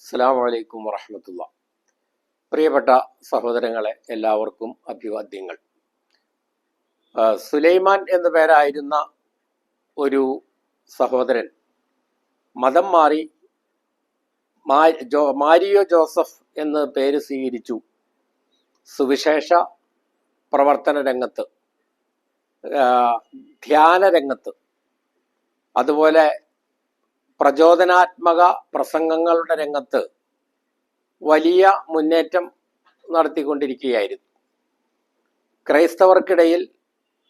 അസ്സലാമു അലൈക്കും വറഹ്മത്തുള്ളാ. പ്രിയപ്പെട്ട സഹോദരങ്ങളെ, എല്ലാവർക്കും അഭിവാദ്യങ്ങൾ. സുലൈമാൻ എന്നു പേരായിരുന്ന ഒരു സഹോദരൻ മതം മാറി മാരിയോ ജോസഫ് എന്ന് പേര് സ്വീകരിച്ചു. സുവിശേഷ പ്രവർത്തന രംഗത്ത്, ധ്യാന രംഗത്ത്, അതുപോലെ പ്രചോദനാത്മക പ്രസംഗങ്ങളുടെ രംഗത്ത് വലിയ മുന്നേറ്റം നടത്തിക്കൊണ്ടിരിക്കുകയായിരുന്നു. ക്രൈസ്തവർക്കിടയിൽ,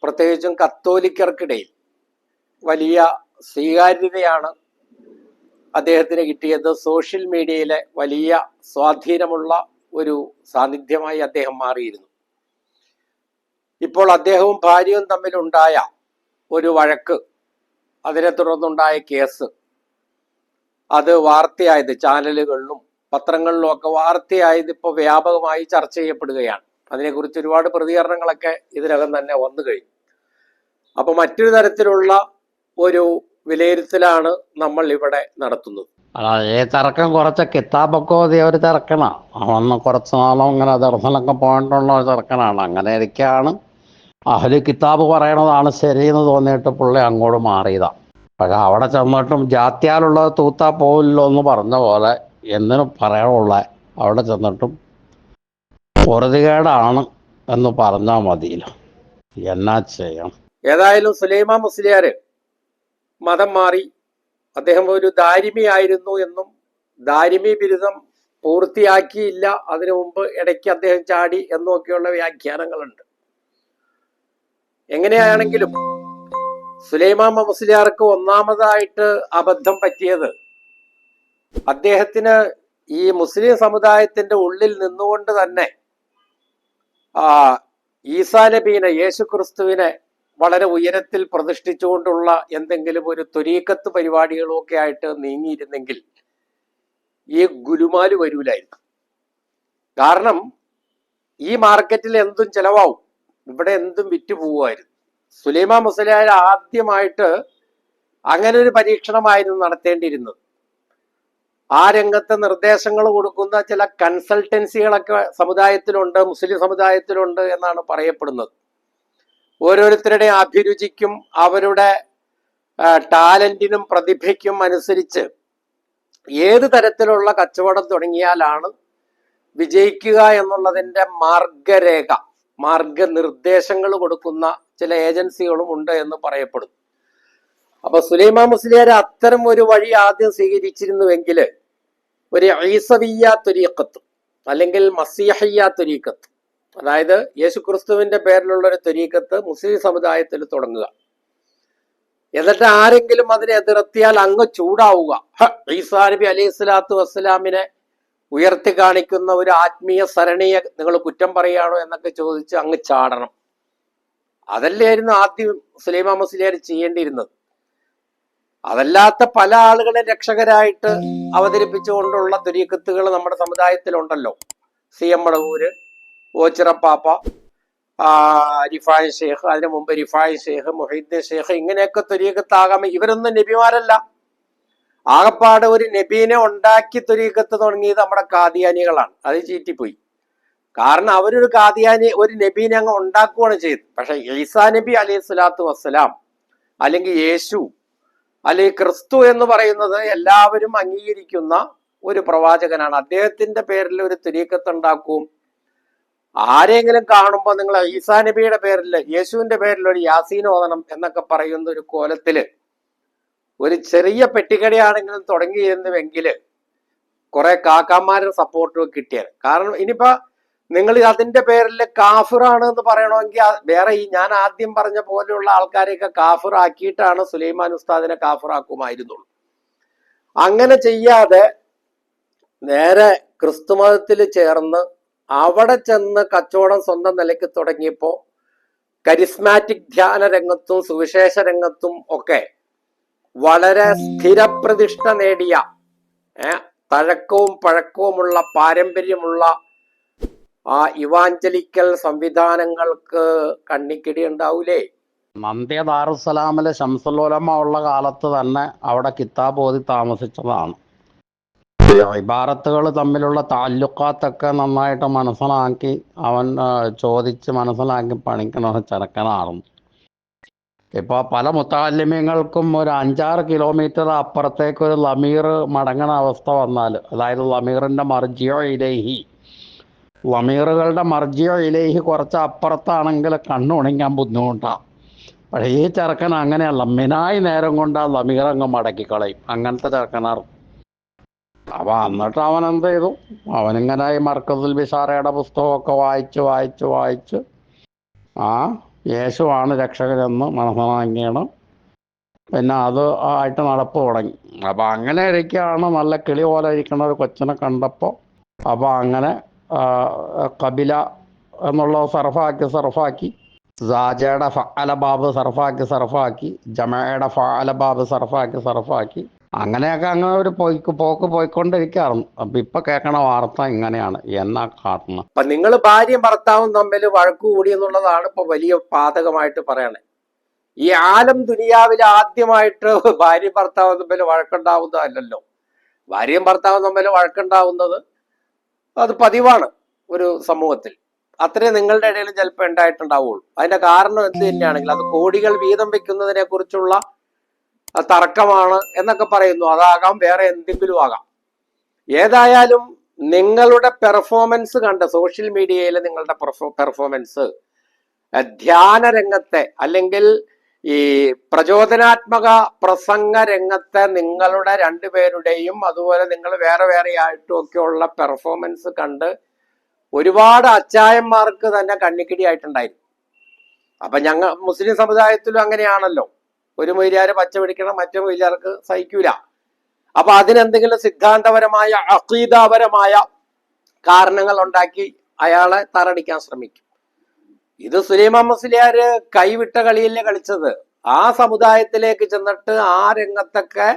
പ്രത്യേകിച്ചും കത്തോലിക്കർക്കിടയിൽ വലിയ സ്വീകാര്യതയാണ് അദ്ദേഹത്തിന് കിട്ടിയത്. സോഷ്യൽ മീഡിയയിലെ വലിയ സ്വാധീനമുള്ള ഒരു സാന്നിധ്യമായി അദ്ദേഹം മാറിയിരുന്നു. ഇപ്പോൾ അദ്ദേഹവും ഭാര്യയും തമ്മിലുണ്ടായ ഒരു വഴക്ക്, അതിനെ തുടർന്നുണ്ടായ കേസ്, അത് വാർത്തയായത് ചാനലുകളിലും പത്രങ്ങളിലും ഒക്കെ വാർത്തയായത് ഇപ്പോൾ വ്യാപകമായി ചർച്ച ചെയ്യപ്പെടുകയാണ്. അതിനെക്കുറിച്ച് ഒരുപാട് പ്രതികരണങ്ങളൊക്കെ ഇതിനകം തന്നെ വന്നു കഴിഞ്ഞു. അപ്പോൾ മറ്റൊരു തരത്തിലുള്ള ഒരു വിലയിരുത്തലാണ് നമ്മൾ ഇവിടെ നടത്തുന്നത്. ഈ തർക്കം കുറച്ച് കിതാബൊക്കെ ഓതിയ ഒരു തിരക്കനാണ്. അന്ന് കുറച്ച് നാളും ഇങ്ങനെ ദർശനമൊക്കെ പോയിട്ടുള്ള ഒരു തിരക്കനാണ്. അങ്ങനെ ഇരിക്കുകയാണ് അഹ്ലു കിതാബ് പറയണതാണ് ശരിയെന്ന് തോന്നിയിട്ട് പുള്ളി അങ്ങോട്ട് മാറിയതാണ്. പക്ഷെ അവിടെ ചെന്നിട്ടും ജാത്യാലുള്ളത് തൂത്താ പോവില്ലോ എന്ന് പറഞ്ഞ പോലെ എന്തിനു പറയാനുള്ള, അവിടെ ചെന്നിട്ടും പൊറുതികേടാണ് എന്ന് പറഞ്ഞാൽ മതിയല്ലോ. എന്നാ ചെയ്യണം? ഏതായാലും സുലൈമാൻ മുസ്ലിയാര് മതം മാറി. അദ്ദേഹം ഒരു ദാരിമി ആയിരുന്നു എന്നും ദാരിമി ബിരുദം പൂർത്തിയാക്കിയില്ല, അതിനു മുമ്പ് ഇടയ്ക്ക് അദ്ദേഹം ചാടി എന്നൊക്കെയുള്ള വ്യാഖ്യാനങ്ങളുണ്ട്. എങ്ങനെയാണെങ്കിലും സുലൈമാൻ മുസ്ലിയാർക്ക് ഒന്നാമതായിട്ട് അബദ്ധം പറ്റിയത്, അദ്ദേഹത്തിന് ഈ മുസ്ലിം സമുദായത്തിന്റെ ഉള്ളിൽ നിന്നുകൊണ്ട് തന്നെ ഈസാ നബീനെ, യേശു ക്രിസ്തുവിനെ വളരെ ഉയരത്തിൽ പ്രതിഷ്ഠിച്ചുകൊണ്ടുള്ള എന്തെങ്കിലും ഒരു ത്വരീക്കത്ത് പരിപാടികളും ഒക്കെ ആയിട്ട് നീങ്ങിയിരുന്നെങ്കിൽ ഈ ഗുലുമാല് വരൂലായിരുന്നു. കാരണം ഈ മാർക്കറ്റിൽ എന്തും ചെലവാവും, ഇവിടെ എന്തും വിറ്റ് പോവുമായിരുന്നു. സുലൈമാൻ മുസ്ലിയാർ ആദ്യമായിട്ട് അങ്ങനെ ഒരു പരീക്ഷണമായിരുന്നു നടത്തേണ്ടിയിരുന്നത്. ആ രംഗത്ത് നിർദ്ദേശങ്ങൾ കൊടുക്കുന്ന ചില കൺസൾട്ടൻസികളൊക്കെ സമുദായത്തിലുണ്ട്, മുസ്ലിം സമുദായത്തിലുണ്ട് എന്നാണ് പറയപ്പെടുന്നത്. ഓരോരുത്തരുടെ അഭിരുചിക്കും അവരുടെ ടാലന്റിനും പ്രതിഭയ്ക്കും അനുസരിച്ച് ഏത് തരത്തിലുള്ള കച്ചവടം തുടങ്ങിയാലാണ് വിജയിക്കുക എന്നുള്ളതിൻ്റെ മാർഗരേഖ, മാർഗനിർദ്ദേശങ്ങൾ കൊടുക്കുന്ന ചില ഏജൻസികളും ഉണ്ട് എന്ന് പറയപ്പെടുന്നു. അപ്പൊ സുലൈമാൻ മുസ്ലിയാർ അത്തരം ഒരു വഴി ആദ്യം സ്വീകരിച്ചിരുന്നുവെങ്കിൽ ഒരു ഈസവിയ്യ ത്വരീഖത്ത് അല്ലെങ്കിൽ മസീഹിയ്യ ത്വരീഖത്ത്, അതായത് യേശു ക്രിസ്തുവിന്റെ പേരിലുള്ള ഒരു ത്വരീഖത്ത് മുസ്ലിം സമുദായത്തിൽ തുടങ്ങുക, എന്നിട്ട് ആരെങ്കിലും അതിനെ എതിർത്തിയാൽ അങ്ങ് ചൂടാവുക, ഈസാ നബി അലൈഹി സ്വലാത്തു വസ്സലാമിനെ ഉയർത്തി കാണിക്കുന്ന ഒരു ആത്മീയ സരണിയെ നിങ്ങൾ കുറ്റം പറയുകയാണോ എന്നൊക്കെ ചോദിച്ച് അങ്ങ് ചാടണം. അതല്ലായിരുന്നു ആദ്യം സുലൈമാൻ മുസ്ലിയാർ ചെയ്യേണ്ടിയിരുന്നത്. അതല്ലാത്ത പല ആളുകളെ രക്ഷകരായിട്ട് അവതരിപ്പിച്ചുകൊണ്ടുള്ള ത്വരീഖത്തുകൾ നമ്മുടെ സമുദായത്തിലുണ്ടല്ലോ. CM മടവൂര്, ഓച്ചിറപ്പാപ്പ, റിഫായ് ഷേഖ്, അതിനു മുമ്പ് റിഫായ് ഷേഖ്, മുഹീദ്ദീൻ ഷേഖ്, ഇങ്ങനെയൊക്കെ ത്വരീഖത്താകാം. ഇവരൊന്നും നബിമാരല്ല. ആകപ്പാട് ഒരു നബീനെ ഉണ്ടാക്കി ത്വരീഖത്ത് തുടങ്ങിയത് നമ്മുടെ കാദിയാനികളാണ്. അത് ചീറ്റിപ്പോയി. കാരണം അവരൊരു കാദിയാനി, ഒരു നബീനെ അങ്ങ് ഉണ്ടാക്കുകയാണ് ചെയ്തത്. പക്ഷെ ഈസാ നബി അലൈഹി സ്വലാത്തു വസ്സലാം അല്ലെങ്കിൽ യേശു അല്ലെങ്കിൽ ക്രിസ്തു എന്ന് പറയുന്നത് എല്ലാവരും അംഗീകരിക്കുന്ന ഒരു പ്രവാചകനാണ്. അദ്ദേഹത്തിന്റെ പേരിൽ ഒരു ത്വരീഖത്ത് ഉണ്ടാക്കും. ആരെങ്കിലും കാണുമ്പോൾ നിങ്ങൾ ഈസാ നബിയുടെ പേരിൽ, യേശുവിന്റെ പേരിൽ ഒരു യാസീൻ ഓതണം എന്നൊക്കെ പറയുന്ന ഒരു കോലത്തില് ഒരു ചെറിയ പെട്ടിക്കടയാണെങ്കിലും തുടങ്ങിയിരുന്നുവെങ്കിൽ കുറെ കാക്കാമാരുടെ സപ്പോർട്ടും കിട്ടിയത്. കാരണം ഇനിയിപ്പോ നിങ്ങൾ അതിന്റെ പേരിൽ കാഫിറാണ് എന്ന് പറയണമെങ്കിൽ വേറെ ഈ ഞാൻ ആദ്യം പറഞ്ഞ പോലെയുള്ള ആൾക്കാരെയൊക്കെ കാഫിർ ആക്കിയിട്ടാണ് സുലൈമാൻ ഉസ്താദിനെ കാഫിറാക്കുമായിരുന്നുള്ളൂ. അങ്ങനെ ചെയ്യാതെ നേരെ ക്രിസ്തുമതത്തിൽ ചേർന്ന് അവിടെ ചെന്ന് കച്ചവടം സ്വന്തം നിലയ്ക്ക് തുടങ്ങിയപ്പോൾ കരിസ്മാറ്റിക് ധ്യാന രംഗത്തും സുവിശേഷ രംഗത്തും ഒക്കെ വളരെ സ്ഥിരപ്രതിഷ്ഠ നേടിയ, തഴക്കവും പഴക്കവുമുള്ള പാരമ്പര്യമുള്ള ആ ഇവാഞ്ചലിക്കൽ സംവിധാനങ്ങൾക്ക് കണ്ണിക്കിടി ഉണ്ടാവൂലേ? നന്ദിയ ദാറുസലാമിലെ ശംസുൽ ഉലമ ഉള്ള കാലത്ത് തന്നെ അവിടെ കിതാബ് ഓതി താമസിച്ചതാണ്. ഇബാറത്തുകൾ തമ്മിലുള്ള താല്ലുക്കാത്തൊക്കെ നന്നായിട്ട് മനസ്സിലാക്കി അവൻ ചോദിച്ച് മനസ്സിലാക്കി പഠിക്കണ ചെറുക്കനായിരുന്നു. ഇപ്പോൾ പല മുത്താലിമ്യങ്ങൾക്കും ഒരു 5-6 കിലോമീറ്റർ അപ്പുറത്തേക്ക് ഒരു ലമീർ മടങ്ങണ അവസ്ഥ വന്നാൽ, അതായത് ലമീറിൻ്റെ മർജിയോ ഇലേഹി, ലമീറുകളുടെ മർജിയോ ഇലേഹി കുറച്ച് അപ്പുറത്താണെങ്കിൽ കണ്ണുണങ്ങാൻ ബുദ്ധിമുട്ടാണ്. പക്ഷേ ഈ ചെറുക്കൻ അങ്ങനെയല്ല, മിനായി നേരം കൊണ്ട് ആ ലമീറങ്ങ് മടക്കിക്കളയും. അങ്ങനത്തെ ചെറുക്കനായിരുന്നു. അപ്പോൾ എന്നിട്ട് അവൻ എന്ത് ചെയ്തു, അവനിങ്ങനെ ഈ മർക്കസുൽ ബിഷാറയുടെ പുസ്തകമൊക്കെ വായിച്ച് ആ യേശുവാണ് രക്ഷകനെന്ന് മനസ്സിലാക്കിയാണ് പിന്നെ അത് ആയിട്ട് നടപ്പ് തുടങ്ങി. അപ്പോൾ അങ്ങനെ ഇരിക്കുകയാണ്, നല്ല കിളി പോലെ ഇരിക്കുന്ന ഒരു കൊച്ചിനെ കണ്ടപ്പോൾ. അപ്പോൾ അങ്ങനെ കബില എന്നുള്ളത് സർഫാക്കി സാജയുടെ ഫഅല ബാബ് സർഫാക്കി ജമയുടെ ഫഅല ബാബ് സർഫാക്കി അങ്ങനെയൊക്കെ അങ്ങനെ ഒരു പോക്ക് പോയിക്കൊണ്ടിരിക്കുകയായിരുന്നു. അപ്പം ഇപ്പം കേൾക്കണ വാർത്ത ഇങ്ങനെയാണ്. എന്നാ കാട്ടണം. അപ്പൊ നിങ്ങൾ ഭാര്യയും ഭർത്താവും തമ്മിൽ വഴക്കു കൂടി എന്നുള്ളതാണ് ഇപ്പൊ വലിയ പാതകമായിട്ട് പറയണേ. ഈ ആലം ദുനിയാവിൽ ആദ്യമായിട്ട് ഭാര്യയും ഭർത്താവും തമ്മിൽ വഴക്കുണ്ടാവുന്നതല്ലല്ലോ. ഭാര്യയും ഭർത്താവും തമ്മിൽ വഴക്കുണ്ടാവുന്നത് അത് പതിവാണ് ഒരു സമൂഹത്തിൽ. അത്രേ നിങ്ങളുടെ ഇടയിലും ചിലപ്പോൾ ഉണ്ടായിട്ടുണ്ടാവുള്ളൂ. അതിന്റെ കാരണം എന്ത് തന്നെയാണെങ്കിൽ അത് കോടികൾ വീതം വെക്കുന്നതിനെ കുറിച്ചുള്ള തർക്കമാണ് എന്നൊക്കെ പറയുന്നു. അതാകാം, വേറെ എന്തെങ്കിലും ആകാം. ഏതായാലും നിങ്ങളുടെ പെർഫോമൻസ് കണ്ട് സോഷ്യൽ മീഡിയയിൽ നിങ്ങളുടെ പെർഫോമൻസ് ധ്യാന രംഗത്തെ അല്ലെങ്കിൽ ഈ പ്രചോദനാത്മക പ്രസംഗ രംഗത്തെ നിങ്ങളുടെ രണ്ടുപേരുടെയും അതുപോലെ നിങ്ങൾ വേറെ വേറെ ആയിട്ടും ഒക്കെയുള്ള പെർഫോമൻസ് കണ്ട് ഒരുപാട് അച്ചായന്മാർക്ക് തന്നെ കണ്ണിക്കിടി ആയിട്ടുണ്ടായിരുന്നു. അപ്പൊ ഞങ്ങൾ മുസ്ലിം സമുദായത്തിലും അങ്ങനെയാണല്ലോ. ഒരു മൊയ്ലിയാര് പച്ച പിടിക്കണം, മറ്റു മൊയ്ലിയാർക്ക് സഹിക്കൂല. അപ്പൊ അതിനെന്തെങ്കിലും സിദ്ധാന്തപരമായ അഖീദാപരമായ കാരണങ്ങൾ ഉണ്ടാക്കി അയാളെ തറടിക്കാൻ ശ്രമിക്കും. ഇത് സുലൈമാൻ മുസ്ലിയാര് കൈവിട്ട കളിയല്ലേ കളിച്ചത്. ആ സമുദായത്തിലേക്ക് ചെന്നിട്ട് ആ രംഗത്തൊക്കെ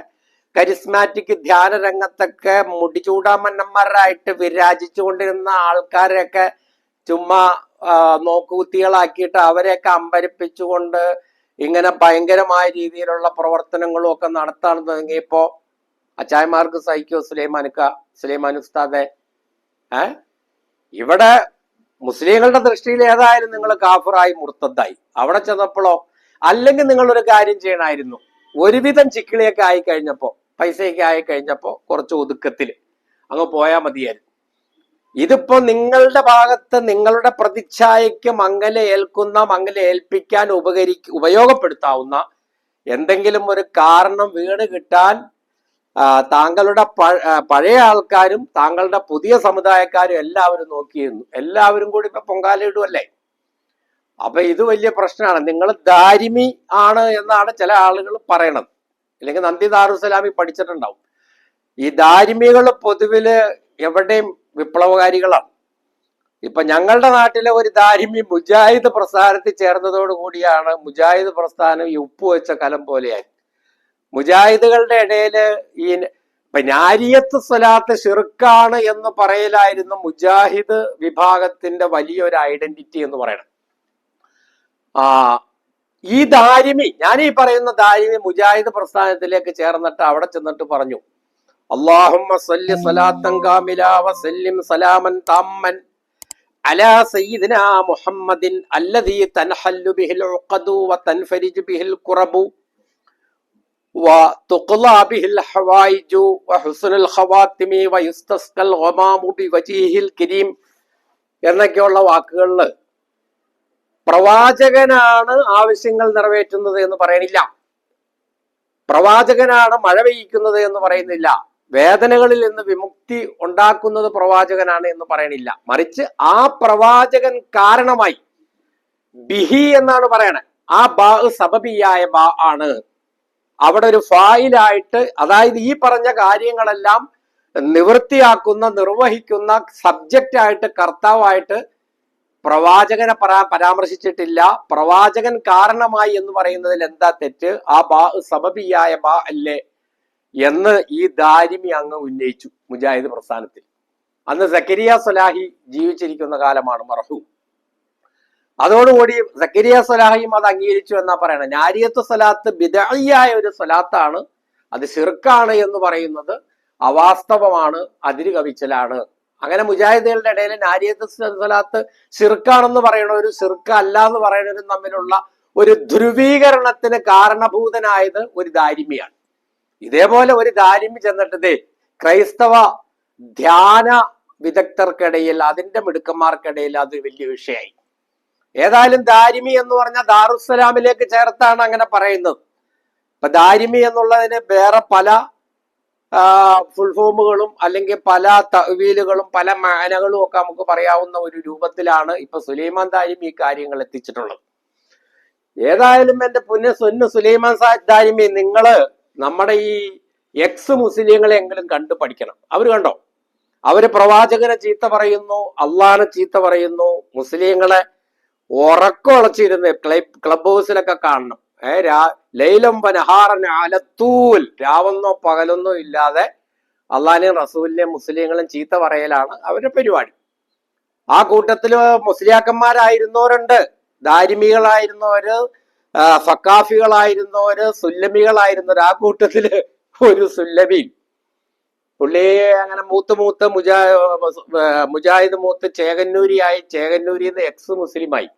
കരിസ്മാറ്റിക് ധ്യാന രംഗത്തൊക്കെ മുടിചൂടാമന്നന്മാരായിട്ട് വിരാജിച്ചു കൊണ്ടിരുന്ന ആൾക്കാരെയൊക്കെ ചുമ്മാ നോക്കുകുത്തികളാക്കിയിട്ട് അവരെയൊക്കെ അമ്പരിപ്പിച്ചുകൊണ്ട് ഇങ്ങനെ ഭയങ്കരമായ രീതിയിലുള്ള പ്രവർത്തനങ്ങളും ഒക്കെ നടത്താൻ തുടങ്ങിയപ്പോ അച്ചായന്മാർക്ക് സഹിക്കോ? സുലൈമാൻ ഉസ്താദെ, ഇവിടെ മുസ്ലിങ്ങളുടെ ദൃഷ്ടിയിൽ ഏതായാലും നിങ്ങൾ കാഫിറായി മുർത്തദ്ദായി. അവിടെ ചെന്നപ്പോഴോ, അല്ലെങ്കിൽ നിങ്ങളൊരു കാര്യം ചെയ്യണമായിരുന്നു. ഒരുവിധം ചിക്കിളിയൊക്കെ ആയി കഴിഞ്ഞപ്പോ, പൈസയൊക്കെ ആയി കഴിഞ്ഞപ്പോ കുറച്ച് ഒതുക്കത്തിൽ അങ്ങ് പോയാൽ മതിയായിരുന്നു. ഇതിപ്പോ നിങ്ങളുടെ ഭാഗത്ത് നിങ്ങളുടെ പ്രതിച്ഛായയ്ക്ക് മങ്ങല ഏൽപ്പിക്കാൻ ഉപയോഗപ്പെടുത്താവുന്ന എന്തെങ്കിലും ഒരു കാരണം വീണ് കിട്ടാൻ താങ്കളുടെ പഴയ ആൾക്കാരും താങ്കളുടെ പുതിയ സമുദായക്കാരും എല്ലാവരും നോക്കിയിരുന്നു. എല്ലാവരും കൂടി ഇപ്പൊ പൊങ്കാലയിടുമല്ലേ. അപ്പൊ ഇത് വലിയ പ്രശ്നമാണ്. നിങ്ങൾ ദാരിമി ആണ് എന്നാണ് ചില ആളുകൾ പറയണത്. അല്ലെങ്കിൽ നന്ദി ദാറുസലാമി പഠിച്ചിട്ടുണ്ടാവും. ഈ ദാരിമികൾ പൊതുവില് എവിടെയും വിപ്ലവകാരികളാണ്. ഇപ്പൊ ഞങ്ങളുടെ നാട്ടിലെ ഒരു ദാരിമി മുജാഹിദ് പ്രസ്ഥാനത്തിൽ ചേർന്നതോടു കൂടിയാണ് മുജാഹിദ് പ്രസ്ഥാനം ഈ ഉപ്പുവെച്ച കലം പോലെയായി. മുജാഹിദുകളുടെ ഇടയില് ഈ നാരിയത്ത് സ്വലാത്ത് ഷിർക്കാണ് എന്ന് പറയലായിരുന്നു മുജാഹിദ് വിഭാഗത്തിന്റെ വലിയൊരു ഐഡന്റിറ്റി എന്ന് പറയണം. ഈ ദാരിമി, ഞാനീ പറയുന്ന ദാരിമി മുജാഹിദ് പ്രസ്ഥാനത്തിലേക്ക് ചേർന്നിട്ട് അവിടെ ചെന്നിട്ട് പറഞ്ഞു, അല്ലാഹുമ്മ സല്ലി സ്വലാത്തൻ കാമില വസല്ലിം സലാമൻ തമ്മൻ അലാ സയ്യിദിനാ മുഹമ്മദിൻ അല്ലദീ തൻഹല്ലു ബിഹിൽ ഉഖദു വതൻഫരിജു ബിഹിൽ ഖുറബു വതുഖ്ലാ ബിഹിൽ ഹവായിജു വഹുസ്നുൽ ഖവാതിമി വയുസ്തസ്ഖൽ ഗമാമു ബിവജീഹിൽ കരീം എന്നൊക്കെയുള്ള വാക്കുകളിൽ പ്രവാചകനാണ് ആവശ്യങ്ങൾ നിറവേറ്റുന്നത് എന്ന് പറയണില്ല. പ്രവാചകനാണ് മഴ പെയ്യിക്കുന്നത് എന്ന് പറയുന്നില്ല. വേദനകളിൽ നിന്ന് വിമുക്തി ഉണ്ടാക്കുന്നത് പ്രവാചകനാണ് എന്ന് പറയണില്ല. മറിച്ച് ആ പ്രവാചകൻ കാരണമായി, ബിഹി എന്നാണ് പറയണേ. ആ ബാ സബബിയായ ബാ ആണ്. അവിടെ ഒരു ഫായിലായിട്ട്, അതായത് ഈ പറഞ്ഞ കാര്യങ്ങളെല്ലാം നിവൃത്തിയാക്കുന്ന നിർവഹിക്കുന്ന സബ്ജക്റ്റ് ആയിട്ട്, കർത്താവായിട്ട് പ്രവാചകനെ പരാമർശിച്ചിട്ടില്ല. പ്രവാചകൻ കാരണമായി എന്ന് പറയുന്നതിൽ എന്താ തെറ്റ്? ആ ബാ സബബിയായ ബാ അല്ലേ എന്ന് ഈ ദാരിമി അങ്ങ് ഉന്നയിച്ചു മുജാഹിദ് പ്രസ്ഥാനത്തിൽ. അന്ന് സക്കരിയ സ്വലാഹി ജീവിച്ചിരിക്കുന്ന കാലമാണ്, മർഹൂം. അതോടുകൂടി സക്കരിയ സ്വലാഹിയും അത് അംഗീകരിച്ചു എന്നാ പറയണത്. നാരിയത്ത് സ്വലാത്ത് ബിദഅയ്യായ ഒരു സ്വലാത്താണ്, അത് ശിർക്കാണ് എന്ന് പറയുന്നത് അവാസ്തവമാണ്, അതിര് കവിച്ചലാണ്. അങ്ങനെ മുജാഹിദുകളുടെ ഇടയിൽ നാരിയത്ത് സ്വലാത്ത് ശിർക്കാണെന്ന് പറയണവരും ശിർക്ക് അല്ല എന്ന് പറയുന്നവരും തമ്മിലുള്ള ഒരു ധ്രുവീകരണത്തിന് കാരണഭൂതനായത് ഒരു ദാരിമിയാണ്. ഇതേപോലെ ഒരു ദാരിമി ചെന്നിട്ട് ക്രൈസ്തവ ധ്യാന വിദഗ്ധർക്കിടയിൽ, അതിന്റെ മിടുക്കന്മാർക്കിടയിൽ അത് വലിയ വിഷയമായി. ഏതായാലും ദാരിമി എന്ന് പറഞ്ഞാൽ ദാറുസ്സലാമിലേക്ക് ചേർത്താണ് അങ്ങനെ പറയുന്നത്. ഇപ്പൊ ദാരിമി എന്നുള്ളതിന് വേറെ പല ഫുൾ ഫോമുകളും അല്ലെങ്കിൽ പല തഅ്വീലുകളും പല മാനകളും ഒക്കെ നമുക്ക് പറയാവുന്ന ഒരു രൂപത്തിലാണ് ഇപ്പൊ സുലൈമാൻ ദാരിമി ഈ കാര്യങ്ങൾ എത്തിച്ചിട്ടുള്ളത്. ഏതായാലും എന്റെ പൊന്നു സുലൈമാൻ ദാരിമി, നിങ്ങള് നമ്മുടെ ഈ എക്സ് മുസ്ലിങ്ങളെ എങ്കിലും കണ്ടു പഠിക്കണം. അവര് കണ്ടോ, അവര് പ്രവാചകനെ ചീത്ത പറയുന്നു, അള്ളാഹിനെ ചീത്ത പറയുന്നു, മുസ്ലിങ്ങളെ ഉറക്കമുളച്ചിരുന്ന് ക്ലബ് ഹൗസിലൊക്കെ കാണണം. ലൈലം വനഹാറൻ അലത്തൂൽ, രാവെന്നോ പകലൊന്നോ ഇല്ലാതെ അള്ളാഹിനെയും റസൂലിനെയും മുസ്ലിങ്ങളും ചീത്ത പറയലാണ് അവരുടെ പരിപാടി. ആ കൂട്ടത്തില് മുസ്ലിയാക്കന്മാരായിരുന്നവരുണ്ട്, ദാരിമികളായിരുന്നവര്, സക്കാഫികളായിരുന്നവര്, സുല്ലമികളായിരുന്നവര്. ആ കൂട്ടത്തില് ഒരു സുല്ലമി, പുള്ളി അങ്ങനെ മൂത്ത് മുജാഹിദ് മൂത്ത് ചേകന്നൂരിയായി, ചേകന്നൂരിന്ന് എക്സ് മുസ്ലിമായി.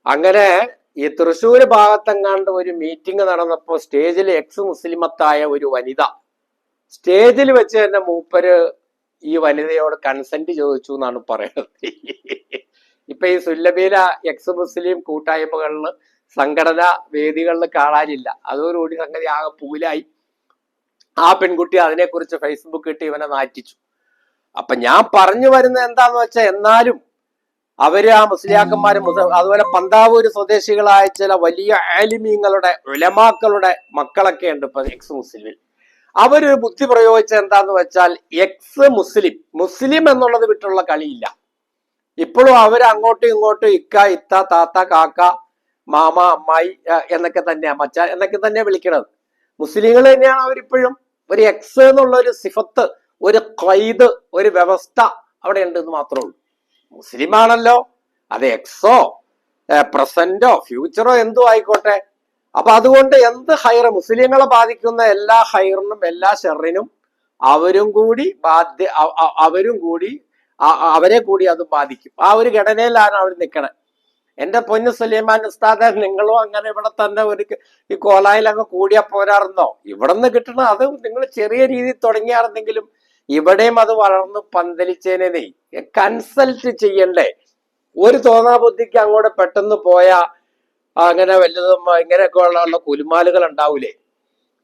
അങ്ങനെ ഈ തൃശ്ശൂര് ഭാഗത്തെങ്ങാണ്ട് ഒരു മീറ്റിംഗ് നടന്നപ്പോ സ്റ്റേജിൽ എക്സ് മുസ്ലിമത്തായ ഒരു വനിത സ്റ്റേജിൽ വെച്ച് തന്നെ മൂപ്പര് ഈ വനിതയോട് കൺസെന്റ് ചോദിച്ചു എന്നാണ് പറയുന്നത്. ഇപ്പൊ ഈ സുല്ലബീല എക്സ് മുസ്ലിം കൂട്ടായ്മകളില്, സംഘടനാ വേദികളിൽ കാണാനില്ല. അതോടുകൂടി സംഗതി ആകെ പൂലായി. ആ പെൺകുട്ടി അതിനെക്കുറിച്ച് ഫേസ്ബുക്ക് ഇട്ട് ഇവനെ നാറ്റിച്ചു. അപ്പൊ ഞാൻ പറഞ്ഞു വരുന്നത് എന്താന്ന് വെച്ചാൽ, എന്നാലും അവര് ആ മുസ്ലിയാക്കന്മാരും അതുപോലെ പന്താവൂര് സ്വദേശികളായ ചില വലിയ ആലിമീങ്ങളുടെ ഉലമാക്കളുടെ മക്കളൊക്കെ ഉണ്ട് ഇപ്പൊ എക്സ് മുസ്ലിമിൽ. അവരൊരു ബുദ്ധി പ്രയോഗിച്ച എന്താന്ന് വെച്ചാൽ, എക്സ് മുസ്ലിം എന്നുള്ളത് വിട്ടുള്ള കളിയില്ല. ഇപ്പോഴും അവർ അങ്ങോട്ടും ഇങ്ങോട്ടും ഇക്ക, ഇത്ത, താത്ത, കാക്ക, മാമ, അമ്മായി എന്നൊക്കെ തന്നെയാ, മച്ച എന്നൊക്കെ തന്നെയാ വിളിക്കണത്. മുസ്ലിങ്ങൾ തന്നെയാണ് അവരിപ്പോഴും. ഒരു എക്സ് എന്നുള്ള ഒരു സിഫത്ത്, ഒരു ഖൈദ്, ഒരു വ്യവസ്ഥ അവിടെ ഉണ്ടെന്ന് മാത്രമേ ഉള്ളൂ. മുസ്ലിം ആണല്ലോ, അത് എക്സോ പ്രസന്റോ ഫ്യൂച്ചറോ എന്തോ ആയിക്കോട്ടെ. അപ്പൊ അതുകൊണ്ട് എന്ത് ഹൈറ്, മുസ്ലിങ്ങളെ ബാധിക്കുന്ന എല്ലാ ഹൈറിനും എല്ലാ ഷെറിനും അവരെ കൂടി അത് ബാധിക്കും. ആ ഒരു ഘടനയിലാണ് അവർ നിൽക്കണത്. എന്റെ പൊന്നു സുലൈമാൻ ഉസ്താദെ, നിങ്ങളും അങ്ങനെ ഇവിടെ തന്നെ ഈ കോലായിൽ അങ്ങ് കൂടിയാ പോരാറുന്നോ? ഇവിടെ നിന്ന് കിട്ടണ അത് നിങ്ങൾ ചെറിയ രീതിയിൽ തുടങ്ങിയായിരുന്നെങ്കിലും ഇവിടെയും അത് വളർന്ന് പന്തലിച്ചേനെ. കൺസൾട്ട് ചെയ്യണ്ടേ? ഒരു തോന്നാബുദ്ധിക്ക് അങ്ങോട്ട് പെട്ടെന്ന് പോയാ അങ്ങനെ വല്ലതും ഇങ്ങനെയൊക്കെ ഉള്ള കുലുമാലുകൾ ഉണ്ടാവൂലേ?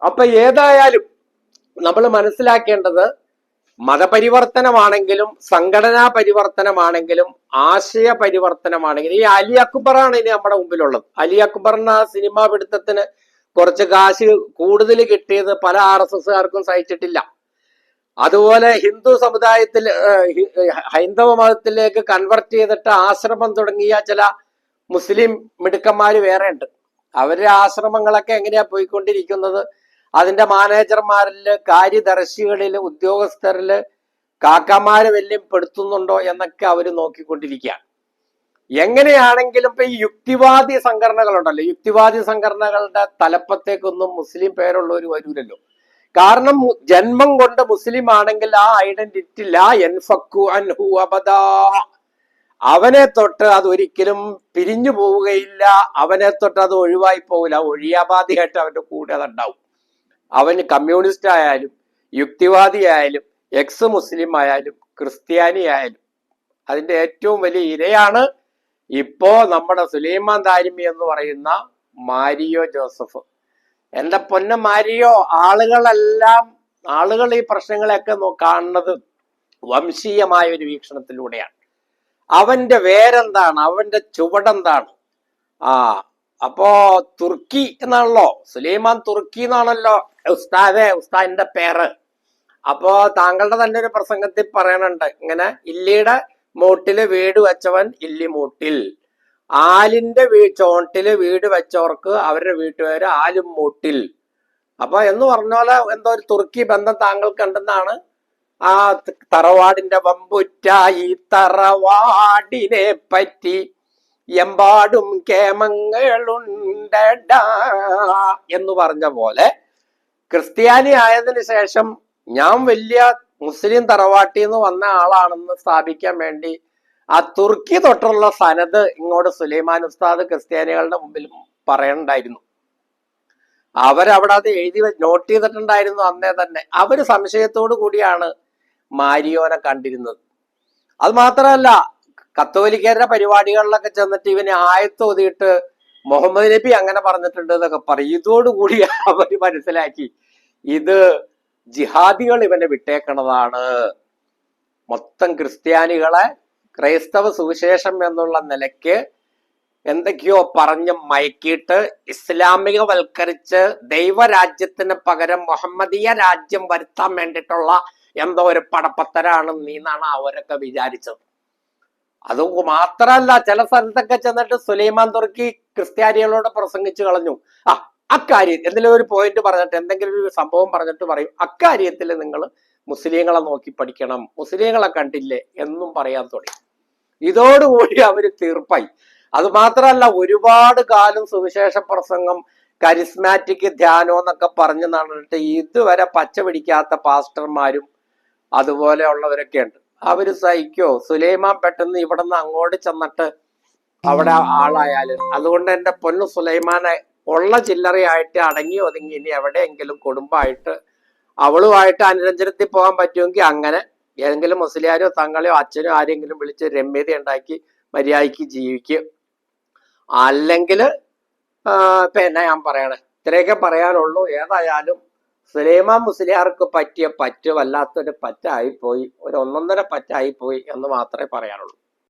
അപ്പൊ ഏതായാലും നമ്മൾ മനസ്സിലാക്കേണ്ടത്, മതപരിവർത്തനമാണെങ്കിലും സംഘടനാ പരിവർത്തനമാണെങ്കിലും ആശയ പരിവർത്തനമാണെങ്കിലും, ഈ അലി അക്ബറാണ് ഇനി നമ്മുടെ മുമ്പിലുള്ളത്. അലി അക്ബറിന് ആ സിനിമാ പിടുത്തത്തിന് കുറച്ച് കാശ് കൂടുതൽ കിട്ടിയത് പല RSSകാർക്കും സഹിച്ചിട്ടില്ല. അതുപോലെ ഹിന്ദു സമുദായത്തിൽ ഹൈന്ദവ മതത്തിലേക്ക് കൺവെർട്ട് ചെയ്തിട്ട് ആശ്രമം തുടങ്ങിയ ചില മുസ്ലിം മിടുക്കന്മാര് വേറെ ഉണ്ട്. അവരുടെ ആശ്രമങ്ങളൊക്കെ എങ്ങനെയാ പോയിക്കൊണ്ടിരിക്കുന്നത്? അതിന്റെ മാനേജർമാരില്, കാര്യദർശികളില്, ഉദ്യോഗസ്ഥരില് കാക്കമാര് വല്യം പെടുത്തുന്നുണ്ടോ എന്നൊക്കെ അവര് നോക്കിക്കൊണ്ടിരിക്കുകയാണ്. എങ്ങനെയാണെങ്കിലും ഇപ്പൊ ഈ യുക്തിവാദി സംഘടനകളുണ്ടല്ലോ, യുക്തിവാദി സംഘടനകളുടെ തലപ്പത്തേക്കൊന്നും മുസ്ലിം പേരുള്ളവർ വരൂലല്ലോ. കാരണം ജന്മം കൊണ്ട് മുസ്ലിം ആണെങ്കിൽ ആ ഐഡന്റിറ്റി ലാ യൻഫക്കു അൻഹു അബദാ, അവനെ തൊട്ട് അത് ഒരിക്കലും പിരിഞ്ഞു പോവുകയില്ല, അവനെ തൊട്ട് അത് ഒഴിവായി പോകില്ല. ഒഴിയാബാധിയായിട്ട് അവന്റെ കൂടെ അതുണ്ടാവും. അവന് കമ്മ്യൂണിസ്റ്റ് ആയാലും യുക്തിവാദി ആയാലും എക്സ് മുസ്ലിം ആയാലും ക്രിസ്ത്യാനി ആയാലും അതിന്റെ ഏറ്റവും വലിയ ഇരയാണ് ഇപ്പോ നമ്മുടെ സുലൈമാൻ ദാരിമി എന്ന് പറയുന്ന മാരിയോ ജോസഫ്. എന്റെ പൊന്ന മാരിയോ, ആളുകൾ ഈ പ്രശ്നങ്ങളെയൊക്കെ കാണുന്നത് വംശീയമായ ഒരു വീക്ഷണത്തിലൂടെയാണ്. അവന്റെ വേരെന്താണ്, അവന്റെ ചുവടെന്താണ്? അപ്പോ തുർക്കി എന്നാണല്ലോ, സുലൈമാൻ തുർക്കി എന്നാണല്ലോ ഉസ്താദിന്റെ പേര്. അപ്പോ താങ്കളുടെ തന്നെ ഒരു പ്രസംഗത്തിൽ പറയണുണ്ട് ഇങ്ങനെ, ഇല്ലിയുടെ മൂട്ടില് വീട് വെച്ചവൻ ഇല്ലിമൂട്ടിൽ, ആലിന്റെ ചോട്ടില് വീട് വെച്ചവർക്ക് അവരുടെ വീട്ടുപേര് ആലും മൂട്ടിൽ. അപ്പൊ എന്ന് പറഞ്ഞ പോലെ എന്തോ ഒരു തുർക്കി ബന്ധം താങ്കൾക്ക് ഉണ്ടെന്നാണ്. ആ തറവാടിന്റെ വമ്പുറ്റ ഈ തറവാടിനെ പറ്റി എമ്പാടും കേമങ്ങളുണ്ടടാ എന്ന് പറഞ്ഞ പോലെ, ക്രിസ്ത്യാനി ആയതിനു ശേഷം ഞാൻ വലിയ മുസ്ലിം തറവാട്ടിൽ നിന്ന് വന്ന ആളാണെന്ന് സ്ഥാപിക്കാൻ വേണ്ടി ആ തുർക്കി തൊട്ടുള്ള സനത് ഇങ്ങോട്ട് സുലൈമാൻ ഉസ്താദ് ക്രിസ്ത്യാനികളുടെ മുമ്പിൽ പറയണ്ടായിരുന്നു. അവരവിടെ അത് എഴുതി നോട്ട് ചെയ്തിട്ടുണ്ടായിരുന്നു അന്നേ തന്നെ. അവര് സംശയത്തോടു കൂടിയാണ് മാരിയോനെ കണ്ടിരുന്നത്. അത് മാത്രമല്ല, കത്തോലിക്കരുടെ പരിപാടികളിലൊക്കെ ചെന്നിട്ട് ഇവന് ആയത്ത് ഓതിയിട്ട് മുഹമ്മദ് നബി അങ്ങനെ പറഞ്ഞിട്ടുണ്ട് എന്നൊക്കെ പറയും. ഇതോടുകൂടി അവര് മനസ്സിലാക്കി ഇത് ജിഹാദികൾ ഇവനെ വിട്ടേക്കണതാണ്. മൊത്തം ക്രിസ്ത്യാനികളെ ക്രൈസ്തവ സുവിശേഷം എന്നുള്ള നിലയ്ക്ക് എന്തൊക്കെയോ പറഞ്ഞ് മയക്കിയിട്ട് ഇസ്ലാമികവൽക്കരിച്ച് ദൈവരാജ്യത്തിന് പകരം മുഹമ്മദീയ രാജ്യം വരുത്താൻ വേണ്ടിയിട്ടുള്ള എന്തോ ഒരു പടപ്പത്തരാണ് നീന്നാണ് അവരൊക്കെ വിചാരിച്ചത്. അത് മാത്രല്ല, ചില സ്ഥലത്തൊക്കെ ചെന്നിട്ട് സുലൈമാൻ തുർക്കി ക്രിസ്ത്യാനികളോട് പ്രസംഗിച്ചു കളഞ്ഞു. അക്കാര്യം എന്തെങ്കിലും ഒരു പോയിന്റ് പറഞ്ഞിട്ട് എന്തെങ്കിലും ഒരു സംഭവം പറഞ്ഞിട്ട് പറയും, അക്കാര്യത്തിൽ നിങ്ങൾ മുസ്ലിങ്ങളെ നോക്കി പഠിക്കണം, മുസ്ലിങ്ങളെ കണ്ടില്ലേ എന്നും പറയാൻ തുടങ്ങി. ഇതോടുകൂടി അവര് തീർപ്പായി. അത് മാത്രമല്ല, ഒരുപാട് കാലം സുവിശേഷ പ്രസംഗം, കരിസ്മാറ്റിക് ധ്യാനം എന്നൊക്കെ പറഞ്ഞു നടന്നിട്ട് ഇതുവരെ പച്ച പിടിക്കാത്ത പാസ്റ്റർമാരും അതുപോലെയുള്ളവരൊക്കെ ഉണ്ട്. അവര് സഹിക്കോ? സുലൈമാൻ പെട്ടെന്ന് ഇവിടെ നിന്ന് അങ്ങോട്ട് ചെന്നിട്ട് അവിടെ ആളായാലും. അതുകൊണ്ട് എന്റെ പൊന്നു സുലൈമാനെ ഉള്ള ചില്ലറയായിട്ട് അടങ്ങി ഒതുങ്ങി ഇനി എവിടെയെങ്കിലും കുടുംബമായിട്ട് അവളുമായിട്ട് അനുരഞ്ജനത്തിൽ പോകാൻ പറ്റുമെങ്കിൽ അങ്ങനെ ഏതെങ്കിലും മുസ്ലിയാരോ തങ്ങളെയോ അച്ഛനോ ആരെങ്കിലും വിളിച്ച് രമ്യത ഉണ്ടാക്കി മര്യാദയ്ക്ക് ജീവിക്കുക. അല്ലെങ്കിൽ ഇപ്പൊ എന്നാ ഞാൻ പറയണേ, ഇത്രയൊക്കെ പറയാനുള്ളൂ. ഏതായാലും സുലൈമാൻ മുസ്ലിയാർക്ക് പറ്റിയ പറ്റ് വല്ലാത്തൊരു പറ്റായിപ്പോയി, ഒരു ഒന്നൊന്നര പറ്റായിപ്പോയി എന്ന് മാത്രമേ പറയാനുള്ളൂ.